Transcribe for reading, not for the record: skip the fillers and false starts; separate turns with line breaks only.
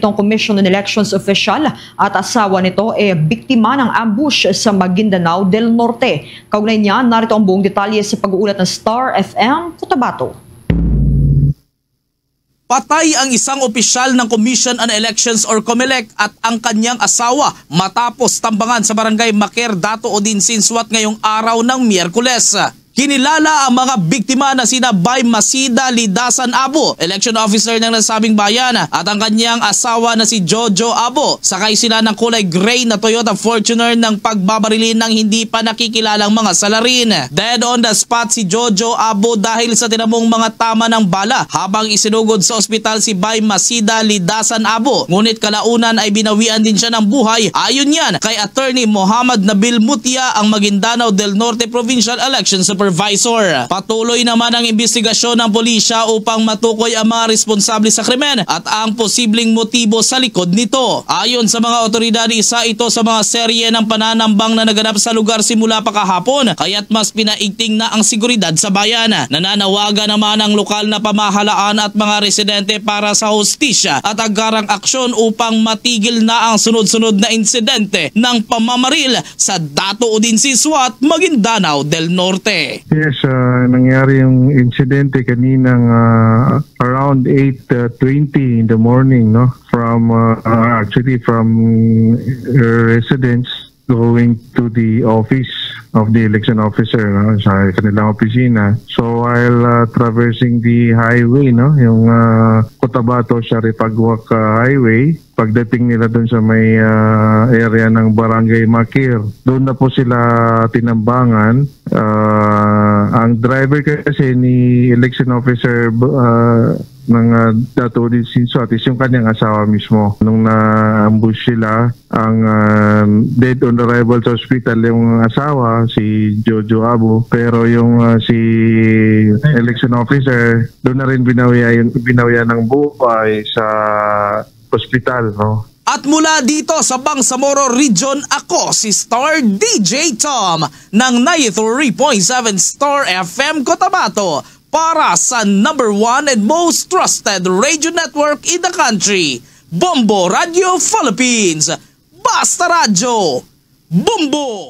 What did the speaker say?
itong Commission on Elections official at asawa nito biktima ng ambush sa Maguindanao del Norte. Kaugnay niya, narito ang buong detalye sa pag-uulat ng Star FM Cotabato.
Patay ang isang opisyal ng Commission on Elections or COMELEC at ang kanyang asawa matapos tambangan sa barangay Maker, Dato Odinsin, Suat ngayong araw ng Miyerkules. Kinilala ang mga biktima na sina Bay Masida Lidasan Abo, election officer ng nasabing bayan, at ang kanyang asawa na si Jojo Abo. Sakay sila ng kulay gray na Toyota Fortuner ng pagbabarilin ng hindi pa nakikilalang mga salarin. Dead on the spot si Jojo Abo dahil sa tinamong mga tama ng bala habang isinugod sa ospital si Bay Masida Lidasan Abo. Ngunit kalaunan ay binawian din siya ng buhay. Ayon yan kay Attorney Muhammad Nabil Mutia, ang Maguindanao del Norte Provincial Election Supervisor. Patuloy naman ang investigasyon ng pulisya upang matukoy ang mga responsable sa krimen at ang posibleng motibo sa likod nito. Ayon sa mga otoridad, isa ito sa mga serye ng pananambang na naganap sa lugar simula pa kahapon, kaya't mas pinaigting na ang seguridad sa bayan. Nananawagan naman ang lokal na pamahalaan at mga residente para sa hustisya at agarang aksyon upang matigil na ang sunod-sunod na insidente ng pamamaril sa Dato Odinsin, Suat, Maguindanao del Norte.
Yes, nangyari yung insidente kaninang around 8:20 in the morning, no? From residence going to the office of the election officer, no, sa kanilang opisina. So while traversing the highway, no, yung Cotabato Sharipagwak highway, pagdating nila doon sa may area ng Barangay Makir, doon na po sila tinambangan. Ang driver kasi ni election officer ng Dato Odinsin Suat is yung kanyang asawa mismo. Nung na-ambush sila, ang dead on arrival sa hospital yung asawa, si Jojo Abo. Pero yung si election officer, doon na rin binawian ng buhay sa hospital, no?
At mula dito sa Bangsamoro Region, ako si Star DJ Tom ng 93.7 Star FM Cotabato para sa #1 and most trusted radio network in the country, Bombo Radio Philippines. Basta Radio, Bombo!